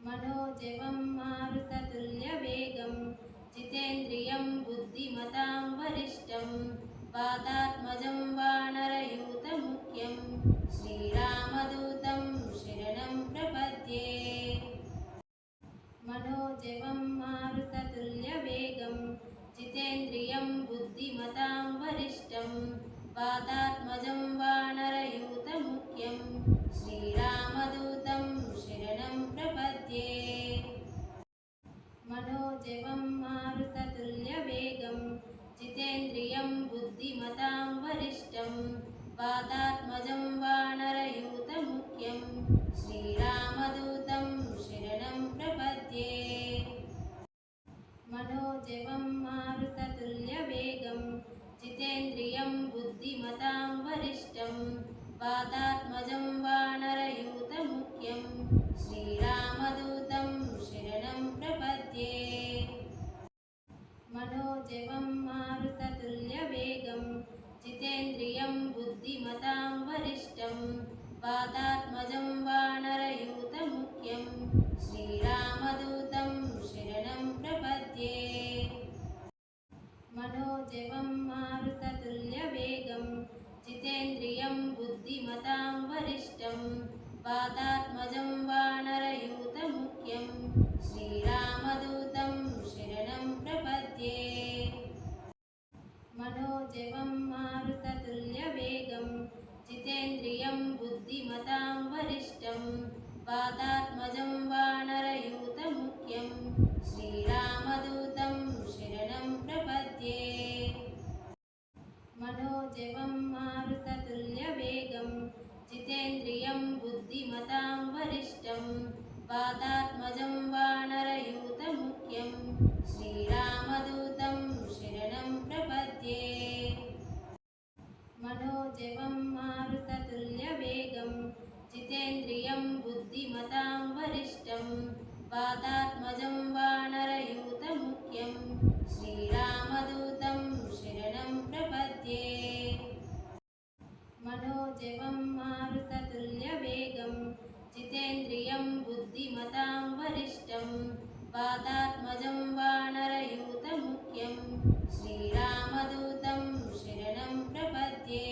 मनोजवं मारुततुल्यवेगं जितेन्द्रियं बुद्धिमतां वरिष्ठं वातात्मजं वानरयूथमुख्यं श्रीरामदूतं शरणं प्रपद्ये। मनोजवं मारुततुल्यवेगं जितेन्द्रियं बुद्धिमतां वरिष्ठं वातात्मजं वानरयूथमुख्यं श्रीरामदूतं शरणं प्रपद्ये। मनोजवं मारुततुल्यवेगं जितेन्द्रियं बुद्धिमतां वरिष्ठं वातात्मजं वानरयूथमुख्यं श्रीरामदूतं शरणं प्रपद्ये। मनोजवं मारुततुल्यवेगं जितेन्द्रियं बुद्धिमतां वरिष्ठं वातात्मजं वानरयूथमुख्यं श्रीरामदूतं शरणं प्रपद्ये। मनोजवं मारुततुल्यवेगं जितेन्द्रियं बुद्धिमतां वरिष्ठं वातात्मजं वानरयूथमुख्यं श्रीरामदूतं शरणं प्रपद्ये। मनोजवं मारुततुल्यवेगं जितेन्द्रियं बुद्धिमतां वरिष्ठं वातात्मजं वानरयूथमुख्यं श्रीरामदूतं शरणं प्रपद्ये। मनोजवं मारुततुल्यवेगं जितेन्द्रियं बुद्धिमतां वरिष्ठं वातात्मजं वानरयूथमुख्यं श्रीरामदूतं शरणं प्रपद्ये। मनोजवं मारुततुल्यवेगं जितेन्द्रियं बुद्धिमतां वरिष्ठं वातात्मजं वानरयूथमुख्यं श्रीरामदूतं शरणं प्रपद्ये। मनोजवं मारुततुल्यवेगं जितेन्द्रियं बुद्धिमतां वरिष्ठं वातात्मजं वानरयूथमुख्यं श्रीरामदूतं शरणं प्रपद्ये। मनोजवं मारुततुल्यवेगं जितेन्द्रियं बुद्धिमतां वरिष्ठं वातात्मजं वानरयूथमुख्यं श्रीरामदूतं शरणं प्रपद्ये।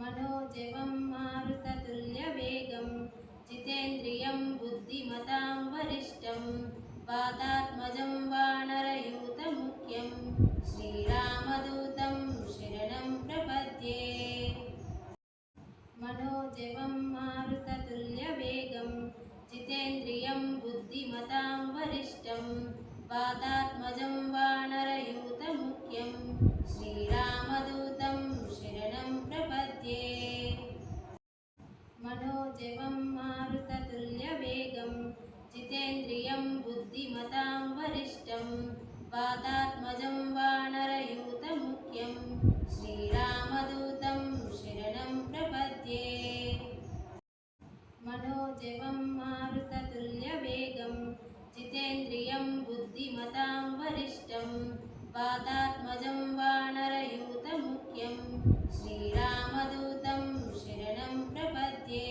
मनोजवं मारुततुल्यवेगं जितेन्द्रियं बुद्धिमतां वरिष्ठं वातात्मजं वानरयूथमुख्यं श्रीरामदूतं शरणं प्रपद्ये। मनोजवं मारुततुल्यवेगं जितेन्द्रियं बुद्धिमतां वरिष्ठं वातात्मजं वानरयूथमुख्यं श्रीरामदूतं शरणं प्रपद्ये। मनोजवं मारुततुल्यवेगं जितेन्द्रियं बुद्धिमतां वरिष्ठं वातात्मजं वानरयूथमुख्यं श्रीरामदूतं शरणं प्रपद्ये। मनोजवं मारुततुल्यवेगं जितेन्द्रियं बुद्धिमतां वरिष्ठं वातात्मजं वानरयूथमुख्यं श्रीरामदूतं शरणं प्रपद्ये।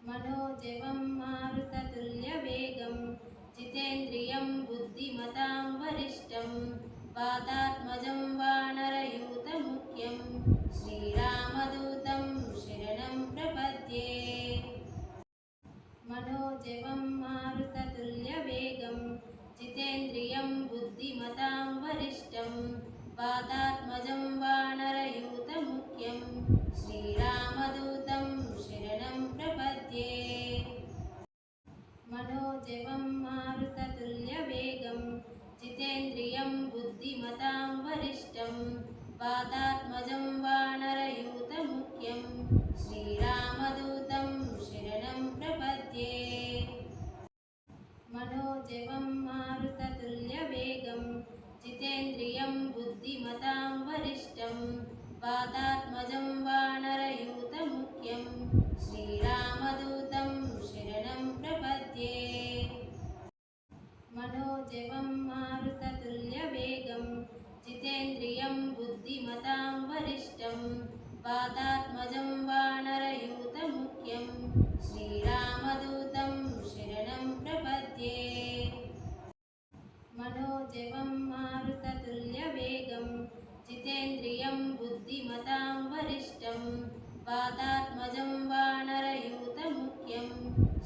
मनोजवं मारुततुल्यवेगं जितेन्द्रियं बुद्धिमतां वरिष्ठं वातात्मजं वानरयूथमुख्यं श्रीरामदूतं शरणं प्रपद्ये। मनोजवं मारुततुल्यवेगं जितेन्द्रियं बुद्धिमतां वरिष्ठं वातात्मजं वानरयूथमुख्यं श्रीरामदूतं शरणं प्रपद्ये। मनोजवं मारुततुल्यवेगं जितेन्द्रियं बुद्धिमतां वरिष्ठं वातात्मजं वानरयूथमुख्यं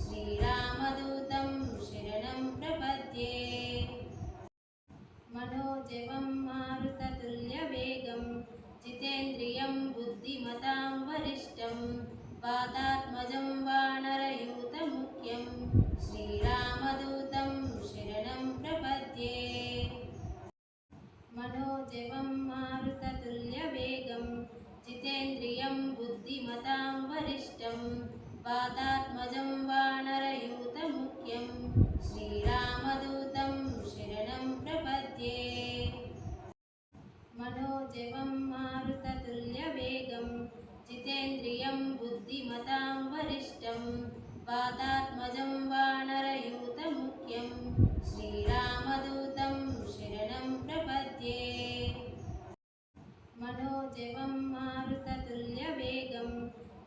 श्रीरामदूतं शरणं प्रपद्ये मनोजवं मारुततुल्यवेगं जितेन्द्रियं बुद्धिमतां वरिष्ठं वातात्मजं वानरयूतमुख्यं श्रीरामदूतं शरणं प्रपद्ये मनोजवं मारुततुल्यवेगं जितेन्द्रियं बुद्धिमतां वरिष्ठं वातात्मजं वानरयूतमुख्यं श्रीरामदूतं शरणं प्रपद्ये मनोजवं मारुततुल्यवेगं जितेन्द्रियं बुद्धिमतां वरिष्ठं वातात्मजं वानरयूतमुख्यं श्रीरामदूतं शरणं प्रपद्ये मनोजवं मारुततुल्यवेगं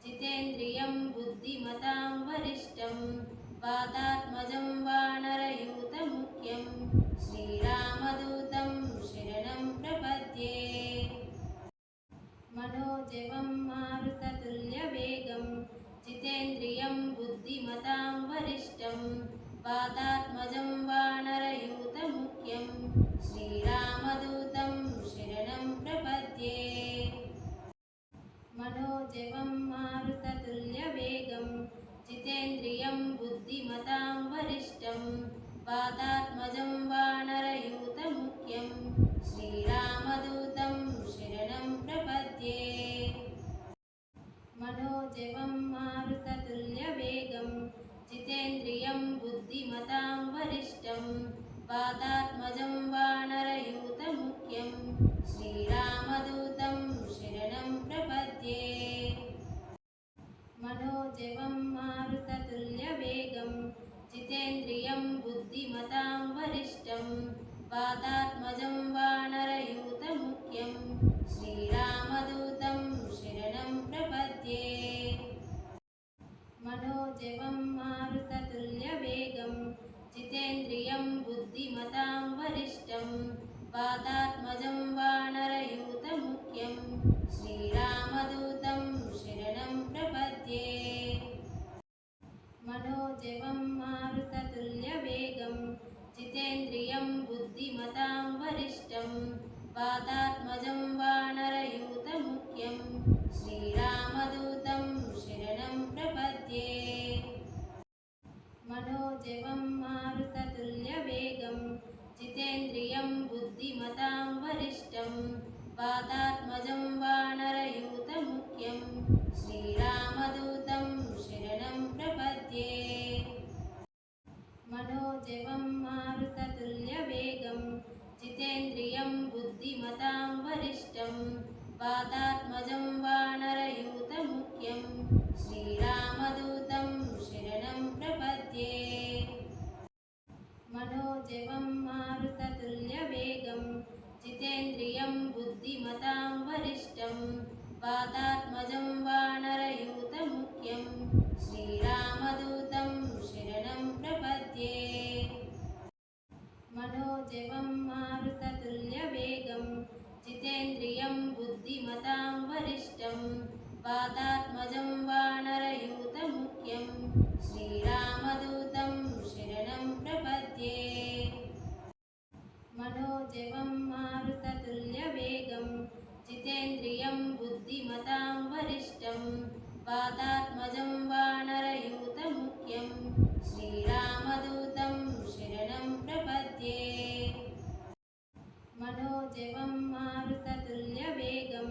जितेन्द्रियं बुद्धिमतां वरिष्ठं वातात्मजं वानरयूतमुख्यं श्रीरामदूतं शरणं प्रपद्ये मनोजवं मारुततुल्यवेगं जितेन्द्रियं बुद्धिमतां वरिष्ठं वातात्मजं वानरयूतमुख्यं श्रीरामदूतं शरणं प्रपद्ये मनोजवं मारुततुल्यवेगं जितेन्द्रियं बुद्धिमतां वरिष्ठं वातात्मजं वानरयूतमुख्यं श्रीरामदूतं शरणं प्रपद्ये मनोजवं मारुततुल्यवेगं जितेन्द्रियं बुद्धिमतां वरिष्ठं वातात्मजं वानरयूतमुख्यं श्रीरामदूतं शरणं प्रपद्ये मनोजवं मारुततुल्यवेगं जितेन्द्रियं बुद्धिमतां वरिष्ठं वातात्मजं वानरयूतमुख्यं श्रीरामदूतं शरणं प्रपद्ये मनोजवं मारुततुल्यवेगं जितेन्द्रियं बुद्धिमतां वरिष्ठं वातात्मजं वानरयूतमुख्यं श्रीरामदूतं शरणं प्रपद्ये मनोजवं मारुततुल्यवेगं जितेन्द्रियं बुद्धिमतां वरिष्ठं वातात्मजं वानरयूतमुख्यं श्रीरामदूतं शरणं प्रपद्ये मनोजवं मारुततुल्यवेगं जितेन्द्रियं बुद्धिमतां वरिष्ठं वातात्मजं वानरयूतमुख्यं श्रीरामदूतं शरणं प्रपद्ये मनोजवं मारुततुल्यवेगं जितेन्द्रियं बुद्धिमतां वरिष्ठं वातात्मजं वानरयूतमुख्यं श्रीरामदूतं शरणं प्रपद्ये मनोजवं मारुततुल्यवेगं जितेन्द्रियं बुद्धिमतां वरिष्ठं वातात्मजं वानरयूतमुख्यं श्रीरामदूतं शरणं प्रपद्ये मनोजवं मारुततुल्यवेगं जितेन्द्रियं बुद्धिमतां वरिष्ठं वातात्मजं वानरयूतमुख्यं श्रीरामदूतं शरणं प्रपद्ये मनोजवं मारुततुल्यवेगं जितेन्द्रियं बुद्धिमतां वरिष्ठं वातात्मजं वानरयूतमुख्यं श्रीरामदूतं शरणं प्रपद्ये मनोजवं मारुततुल्यवेगं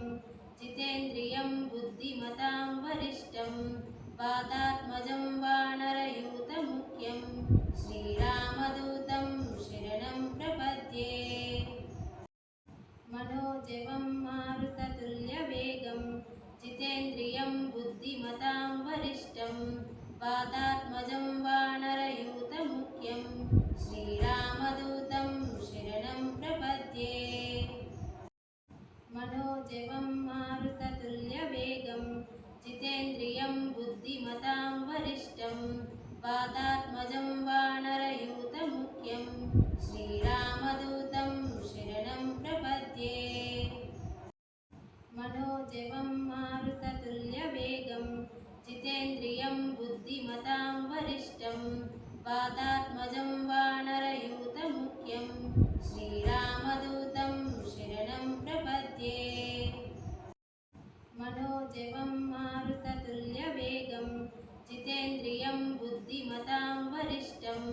जितेन्द्रियं बुद्धिमतां वरिष्ठं वातात्मजं वानरयूतमुख्यं श्रीरामदूतं शरणं प्रपद्ये मनोजवं मारुततुल्यवेगं जितेन्द्रियं बुद्धिमतां वरिष्ठं वातात्मजं वानरयूतमुख्यं श्रीरामदूतं शरणं प्रपद्ये मनोजवं मारुततुल्यवेगं जितेन्द्रियं बुद्धिमतां वरिष्ठं वातात्मजं वानरयूतमुख्यं श्रीरामदूतं शरणं प्रपद्ये मनोजवं मारुततुल्यवेगं जितेन्द्रियं बुद्धिमतां वातात्मजं वानरयूतमुख्यं श्रीरामदूतं शरणं प्रपद्ये मनोजवं मारुततुल्यवेगं जितेन्द्रियं बुद्धिमतां वरिष्ठं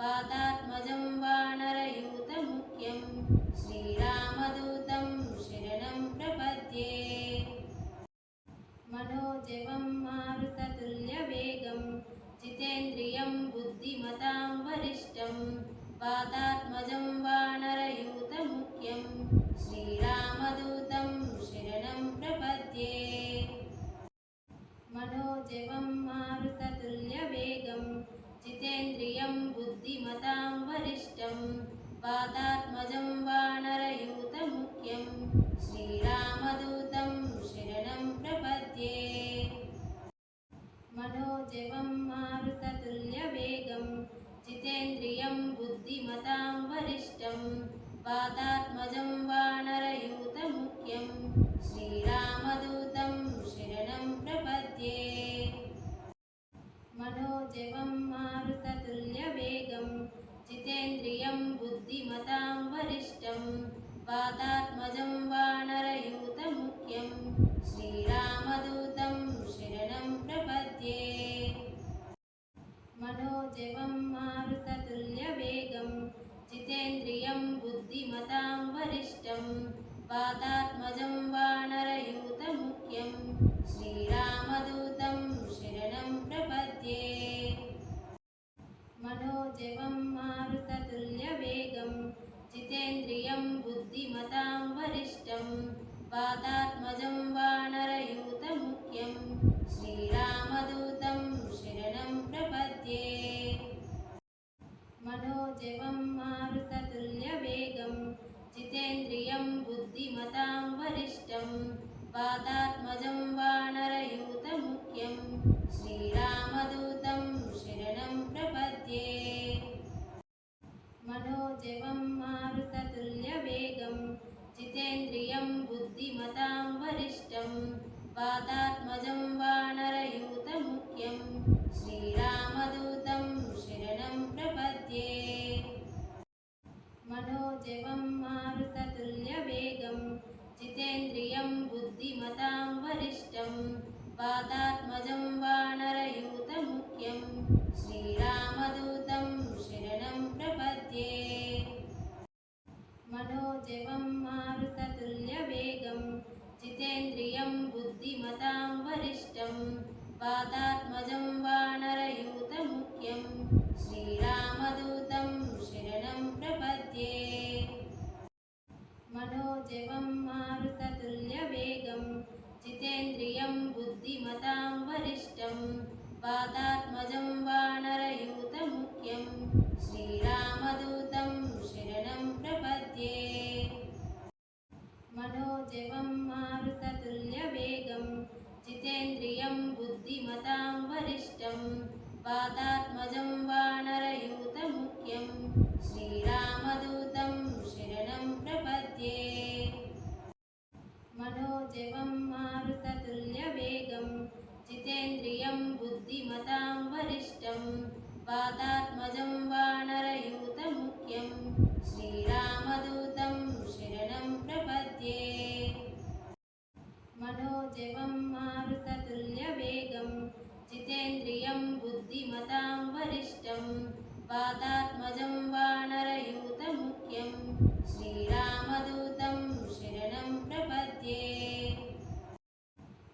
वातात्मजं वानरयूतमुख्यं श्रीरामदूतं शरणं प्रपद्ये मनोजवं मारुततुल्यवेगं जितेन्द्रियं बुद्धिमतां वरिष्ठं वातात्मजं वानरयूतमुख्यं श्रीरामदूतं शरणं प्रपद्ये मनोजवं मारुततुल्यवेगं जितेन्द्रियं बुद्धिमतां वरिष्ठं वातात्मजं वानरयूतमुख्यं श्रीरामदूतं शरणं प्रपद्ये मनोजवं मारुततुल्यवेगं जितेन्द्रियं बुद्धिमतां वरिष्ठं वातात्मजं वानरयूतमुख्यं श्रीरामदूतं शरणं प्रपद्ये मनोजवं मारुततुल्यवेगं जितेन्द्रियं बुद्धिमतां वरिष्ठं वातात्मजं वानरयूतमुख्यं श्रीरामदूतं शरणं प्रपद्ये मनोजवं मारुततुल्यवेगं जितेन्द्रियं बुद्धिमतां वरिष्ठं वातात्मजं वानरयूतमुख्यं श्रीरामदूतं शरणं प्रपद्ये मनोजवं मारुततुल्यवेगं जितेन्द्रियं बुद्धिमतां वरिष्ठं वातात्मजं वानरयूतमुख्यं श्रीरामदूतं शरणं प्रपद्ये मनोजवं मारुततुल्यवेगं जितेन्द्रियं बुद्धिमतां वरिष्ठं वातात्मजं वानरयूतमुख्यं श्रीरामदूतं शरणं प्रपद्ये मनोजवं मारुततुल्यवेगं जितेन्द्रियं बुद्धिमतां वरिष्ठं वातात्मजं वानरयूतमुख्यं श्रीरामदूतं शरणं प्रपद्ये मनोजवं मारुततुल्यवेगं जितेन्द्रियं बुद्धिमतां वरिष्ठं वातात्मजं वानरयूतमुख्यं श्रीरामदूतं शरणं प्रपद्ये मनोजवं मारुततुल्यवेगं जितेन्द्रियं बुद्धिमतां वरिष्ठं वातात्मजं वानरयूतमुख्यं श्रीरामदूतं शरणं प्रपद्ये मनोजवं मारुततुल्यवेगं जितेन्द्रियं बुद्धिमतां वरिष्ठं वातात्मजं वानरयूतमुख्यं श्रीरामदूतं शरणं प्रपद्ये मनोजवं मारुततुल्यवेगं जितेन्द्रियं बुद्धिमतां वरिष्ठं वातात्मजं वानरयूतमुख्यं श्रीरामदूतं शरणं प्रपद्ये मनोजवं मारुततुल्यवेगं जितेन्द्रियं बुद्धिमतां वरिष्ठं वातात्मजं वानरयूतमुख्यं श्रीरामदूतं शरणं प्रपद्ये मनोजवं मारुततुल्यवेगं जितेन्द्रियं बुद्धिमतां वरिष्ठं वातात्मजं वानरयूतमुख्यं श्रीरामदूतं शरणं प्रपद्ये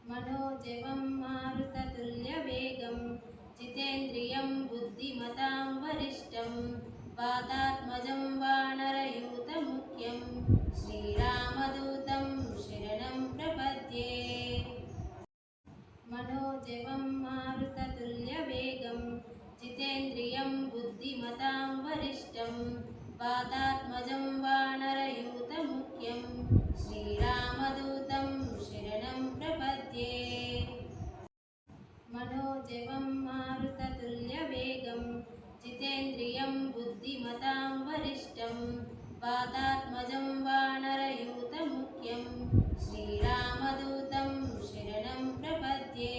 मनोजवं मारुततुल्यवेगं जितेन्द्रियं बुद्धिमतां वरिष्ठं वातात्मजं वानरयूतमुख्यं श्रीरामदूतं शरणं प्रपद्ये मनोजवं मारुततुल्यवेगं जितेन्द्रियं बुद्धिमतां वरिष्ठं वातात्मजं वानरयूतमुख्यं श्रीरामदूतं शरणं प्रपद्ये मनोजवं मारुततुल्यवेगं जितेन्द्रियं बुद्धिमतां वरिष्ठं वातात्मजं वानरयूतमुख्यं श्रीरामदूतं शरणं प्रपद्ये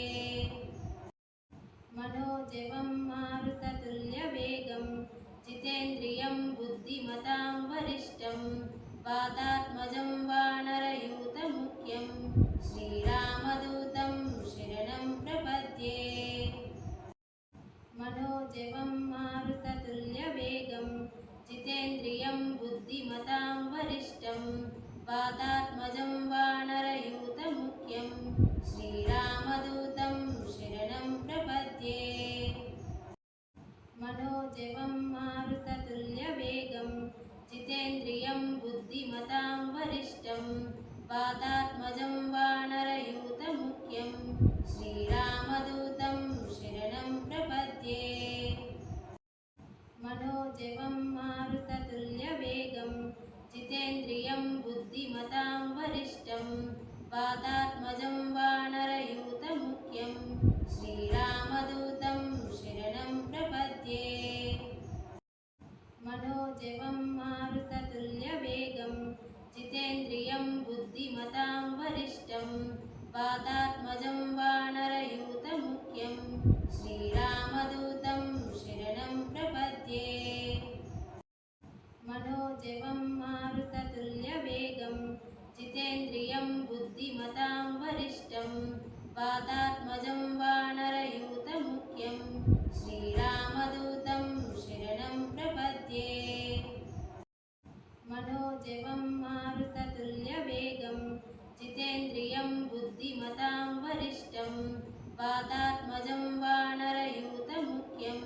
मनोजवं मारुततुल्यवेगं जितेन्द्रियं बुद्धिमतां वरिष्ठं वातात्मजं वानरयूतमुख्यं श्रीरामदूतं शरणं प्रपद्ये मनोजवं मारुततुल्यवेगं जितेन्द्रियं बुद्धिमतां वरिष्ठं वातात्मजं वानरयूतमुख्यं श्रीरामदूतं शरणं प्रपद्ये मनोजवं मारुततुल्यवेगं जितेन्द्रियं बुद्धिमतां वरिष्ठं वातात्मजं वानरयूतमुख्यं श्रीरामदूतं शरणं प्रपद्ये मनोजवं मारुततुल्यवेगं जितेन्द्रियं बुद्धिमतां वरिष्ठं वातात्मजं वानरयूतमुख्यं श्रीरामदूतं शरणं प्रपद्ये मनोजवं मारुततुल्यवेगं जितेन्द्रियं बुद्धिमतां वरिष्ठं वातात्मजं वानरयूतमुख्यं श्रीरामदूतं शरणं प्रपद्ये मनोजवं मारुततुल्यवेगं जितेन्द्रियं बुद्धिमतां वरिष्ठं वातात्मजं वानरयूतमुख्यं श्रीरामदूतं शरणं प्रपद्ये मनोजवं मारुततुल्यवेगं जितेन्द्रियं बुद्धिमतां वरिष्ठं वातात्मजं वानरयूतमुख्यं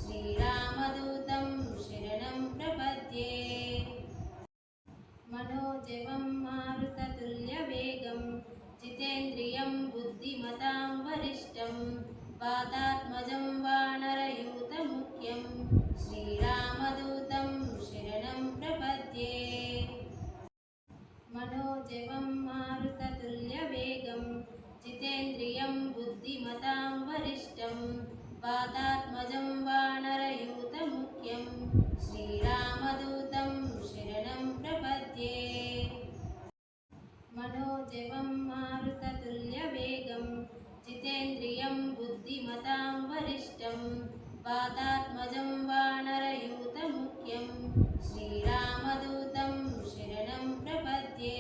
श्रीरामदूतं शरणं प्रपद्ये मनोजवं मारुततुल्यवेगं जितेन्द्रियं बुद्धिमतां वरिष्ठं वातात्मजं वानरयूतमुख्यं श्रीरामदूतं शरणं प्रपद्ये मनोजवं मारुततुल्यवेगं जितेन्द्रियं बुद्धिमतां वरिष्ठं वातात्मजं वानरयूतमुख्यं श्रीरामदूतं शरणं प्रपद्ये मनोजवं मारुततुल्यवेगं जितेन्द्रियं बुद्धिमतां वरिष्ठं वातात्मजं वानरयूतमुख्यं श्रीरामदूतं शरणं प्रपद्ये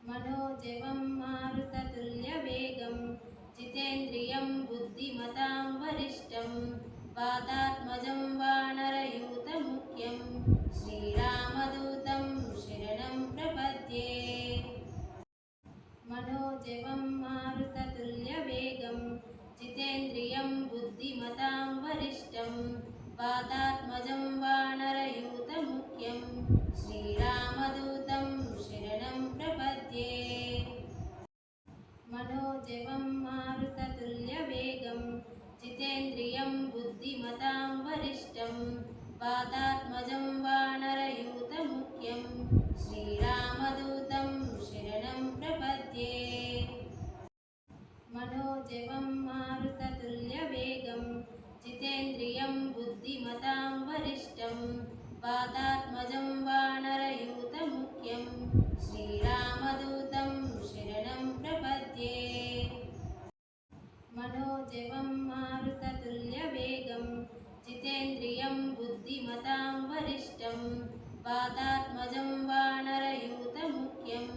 मनोजवं मारुततुल्यवेगं जितेन्द्रियं बुद्धिमतां वरिष्ठं वातात्मजं वानरयूतमुख्यं श्रीरामदूतं शरणं प्रपद्ये मनोजवं मारुततुल्यवेगं जितेन्द्रियं बुद्धिमतां वरिष्ठं वातात्मजं वानरयूतमुख्यं श्रीरामदूतं शरणं प्रपद्ये मनोजवं मारुततुल्यवेगं जितेन्द्रियं बुद्धिमतां वरिष्ठं वातात्मजं वानरयूतमुख्यं श्रीरामदूतं शरणं प्रपद्ये मनोजवं मारुततुल्यवेगं जितेन्द्रियं बुद्धिमतां वरिष्ठं वातात्मजं वानरयूतमुख्यं श्रीरामदूतं शरणं प्रपद्ये मनोजवं मारुततुल्यवेगं जितेन्द्रियं बुद्धिमतां वरिष्ठं वातात्मजं वानरयूतमुख्यं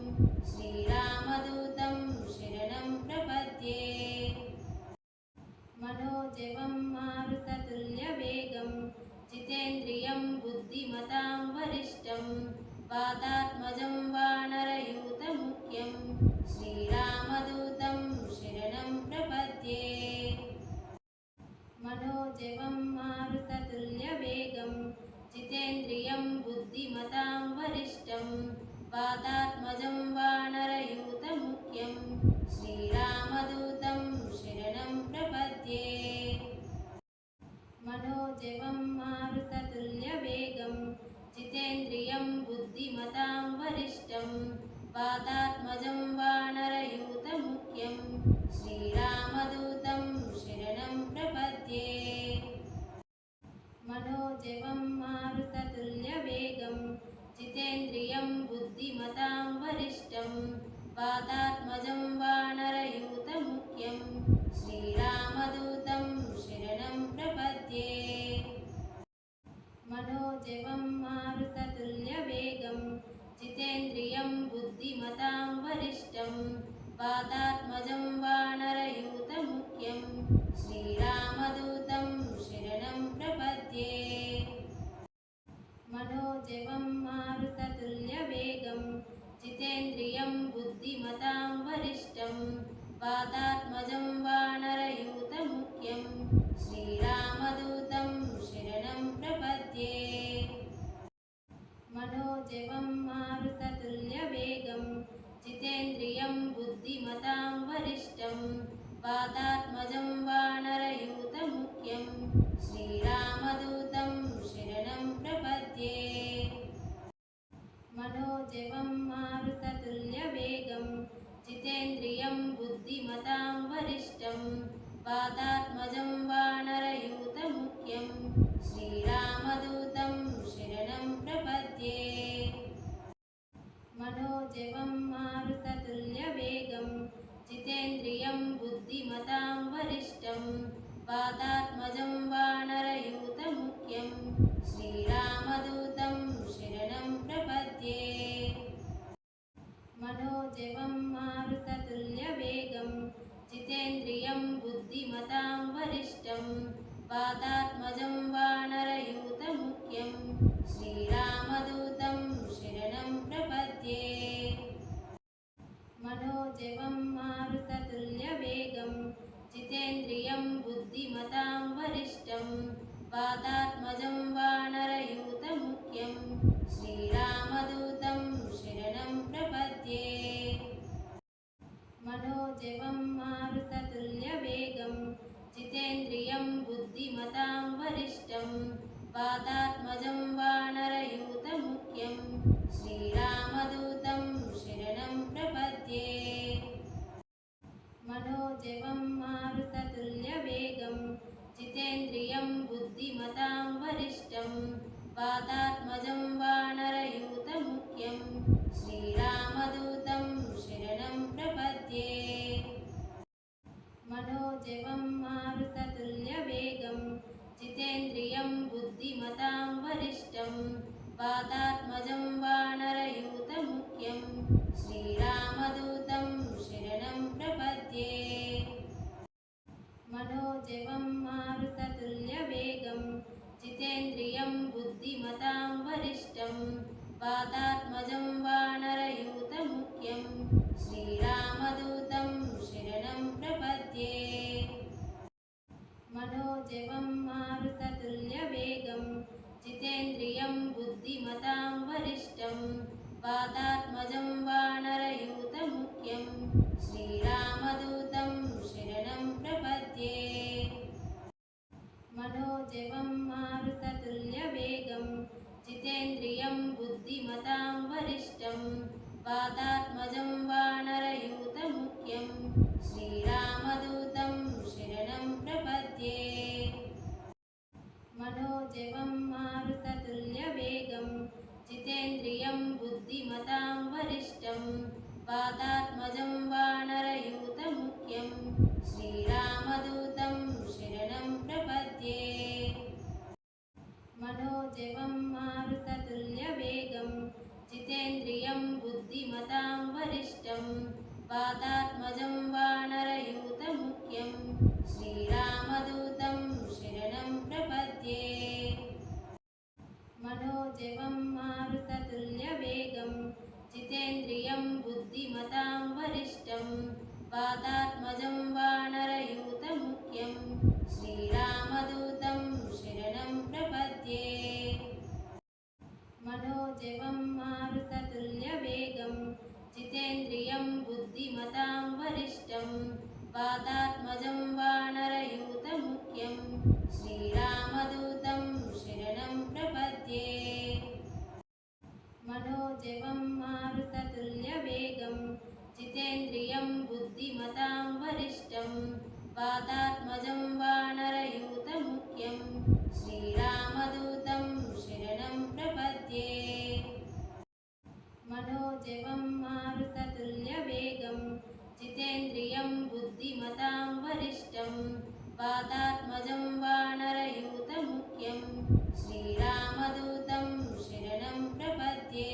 श्रीरामदूतं शरणं प्रपद्ये मनोजवं मारुततुल्यवेगं जितेन्द्रियं बुद्धिमतां वरिष्ठं वातात्मजं वानरयूतमुख्यं श्रीरामदूतं शरणं प्रपद्ये मनोजवं मारुततुल्यवेगं जितेन्द्रियं बुद्धिमतां वरिष्ठं वातात्मजं वानरयूतमुख्यं श्रीरामदूतं शरणं प्रपद्ये मनोजवं मारुततुल्यवेगं जितेन्द्रियं बुद्धिमतां वरिष्ठं वातात्मजं वानरयूतमुख्यं श्रीरामदूतं शरणं प्रपद्ये मनोजवं मारुततुल्यवेगं जितेन्द्रियं बुद्धिमतां वरिष्ठं वातात्मजं वानरयूतमुख्यं श्रीरामदूतं वातात्मजं वानरयूतमुख्यं श्रीरामदूतं शरणं प्रपद्ये मनोजवं मारुततुल्यवेगं जितेन्द्रियं बुद्धिमतां वरिष्ठं वातात्मजं वानरयूतमुख्यं श्रीरामदूतं शरणं प्रपद्ये मनोजवं मारुततुल्यवेगं जितेन्द्रियं बुद्धिमतां वरिष्ठं वातात्मजं वानरयूतमुख्यं श्रीरामदूतं शरणं प्रपद्ये मनोजवं मारुततुल्यवेगं जितेन्द्रियं बुद्धिमतां वरिष्ठं वातात्मजं वानरयूतमुख्यं श्रीरामदूतं शरणं प्रपद्ये मनोजवं मारुततुल्यवेगं जितेन्द्रियं बुद्धिमतां वरिष्ठं वातात्मजं वानरयूतमुख्यं श्रीरामदूतं शरणं प्रपद्ये मनोजवं मारुततुल्यवेगं जितेन्द्रियं बुद्धिमतां वरिष्ठं वातात्मजं वानरयूतमुख्यं श्रीरामदूतं शरणं प्रपद्ये मनोजवं मारुततुल्यवेगं जितेन्द्रियं बुद्धिमतां वरिष्ठं वातात्मजं वानरयूतमुख्यं श्रीरामदूतं शरणं प्रपद्ये मनोजवं मारुततुल्यवेगं जितेन्द्रियं बुद्धिमतां वरिष्ठं वातात्मजं वानरयूतमुख्यं श्रीरामदूतं शरणं प्रपद्ये मनोजवं मारुततुल्यवेगं जितेन्द्रियं बुद्धिमतां वरिष्ठं वातात्मजं वानरयूतमुख्यं श्रीरामदूतं शरणं प्रपद्ये मनोजवं मारुततुल्यवेगं जितेन्द्रियं बुद्धिमतां वरिष्ठं वातात्मजं वानरयूतमुख्यं श्रीरामदूतं शरणं प्रपद्ये मनोजवं मारुततुल्यवेगं जितेन्द्रियं बुद्धिमतां वरिष्ठं वातात्मजं वानरयूतमुख्यं श्रीरामदूतं शरणं प्रपद्ये मनोजवं मारुततुल्यवेगं जितेन्द्रियं बुद्धिमतां वरिष्ठं वातात्मजं वानरयूतमुख्यं श्रीरामदूतं शरणं प्रपद्ये मनोजवं मारुततुल्यवेगं जितेन्द्रियं बुद्धिमतां वरिष्ठं वातात्मजं वानरयूतमुख्यं श्रीरामदूतं शरणं प्रपद्ये मनोजवं मारुततुल्यवेगं जितेन्द्रियं बुद्धिमतां वरिष्ठं वातात्मजं वानरयूतमुख्यं श्रीरामदूतं शरणं प्रपद्ये मनोजवं मारुततुल्यवेगं जितेन्द्रियं बुद्धिमतां वरिष्ठं वातात्मजं वानरयूतमुख्यं श्रीरामदूतं शरणं प्रपद्ये मनोजवं मारुततुल्यवेगं जितेन्द्रियं बुद्धिमतां वरिष्ठं वातात्मजं वानरयूतमुख्यं श्रीरामदूतं शरणं प्रपद्ये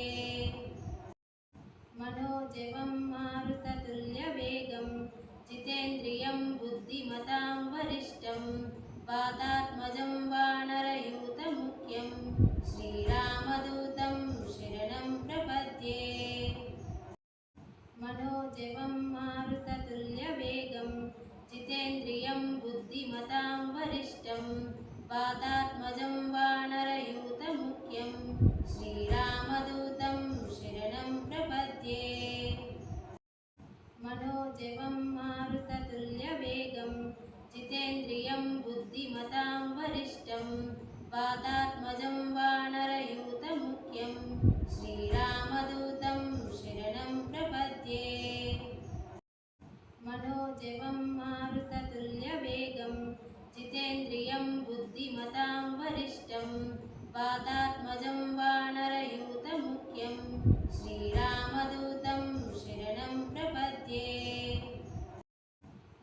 मनोजवं मारुततुल्यवेगं जितेन्द्रियं बुद्धिमतां वरिष्ठं वातात्मजं वानरयूतमुख्यं श्रीरामदूतं शरणं प्रपद्ये मनोजवं मारुततुल्यवेगं जितेन्द्रियं बुद्धिमतां वरिष्ठं वातात्मजं वानरयूतमुख्यं श्रीरामदूतं शरणं प्रपद्ये मनोजवं मारुततुल्यवेगं जितेन्द्रियं बुद्धिमतां वरिष्ठं वातात्मजं वानरयूतमुख्यं श्रीरामदूतं शरणं प्रपद्ये मनोजवं मारुततुल्यवेगं बुद्धिमतां वरिष्ठं वातात्मजं वानरयूतमुख्यं श्रीरामदूतं शरणं प्रपद्ये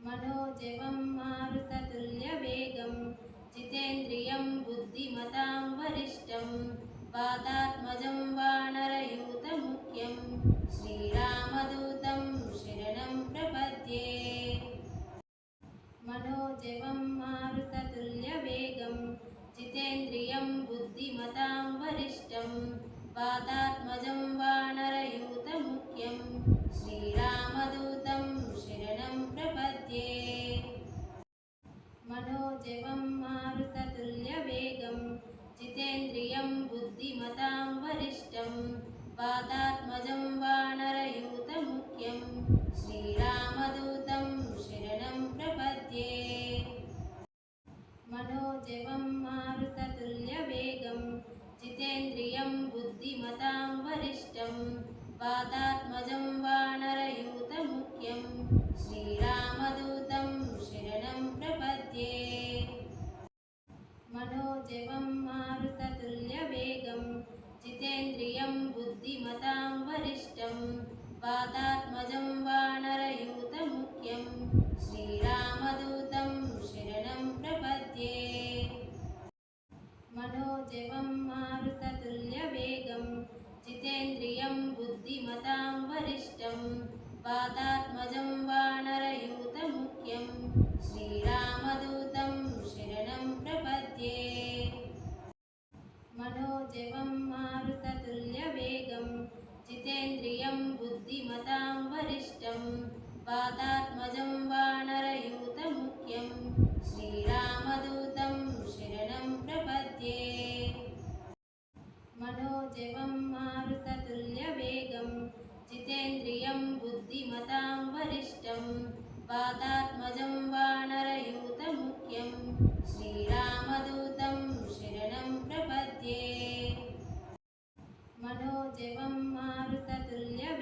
मनोजवं मारुततुल्यवेगं जितेन्द्रियं बुद्धिमतां वरिष्ठं वातात्मजं वानरयूतमुख्यं श्रीरामदूतं शरणं प्रपद्ये मनोजवं मारुततुल्यवेगं जितेन्द्रियं बुद्धिमतां वरिष्ठं वातात्मजं वानरयूतमुख्यं श्रीरामदूतं शरणं प्रपद्ये मनोजवं मारुततुल्यवेगं जितेन्द्रियं बुद्धिमतां वरिष्ठं वातात्मजं वानरयूतमुख्यं श्रीरामदूतं शरणं प्रपद्ये मनोजवं मारुततुल्यवेगं जितेन्द्रियं बुद्धिमतां वरिष्ठं वातात्मजं वानरयूतमुख्यं श्रीरामदूतं शरणं प्रपद्ये मनोजवं मारुततुल्यवेगं जितेन्द्रियं बुद्धिमतां वरिष्ठं वातात्मजं वानरयूतमुख्यं श्रीरामदूतं शरणं प्रपद्ये मनोजवं मारुततुल्यवेगं जितेन्द्रियं बुद्धिमतां वरिष्ठं वातात्मजं वानरयूतमुख्यं श्रीरामदूतं शरणं प्रपद्ये मनोजवं मारुततुल्यवेगं जितेन्द्रियं बुद्धिमतां वरिष्ठं वातात्मजं वानरयूतमुख्यं श्रीरामदूतं शरणं प्रपद्ये मनोजवं मारुततुल्यवेगं जितेन्द्रियं बुद्धिमतां वरिष्ठं वातात्मजं वानरयूतमुख्यं श्रीरामदूतं शरणं प्रपद्ये मनोजवं मारुततुल्यवेगं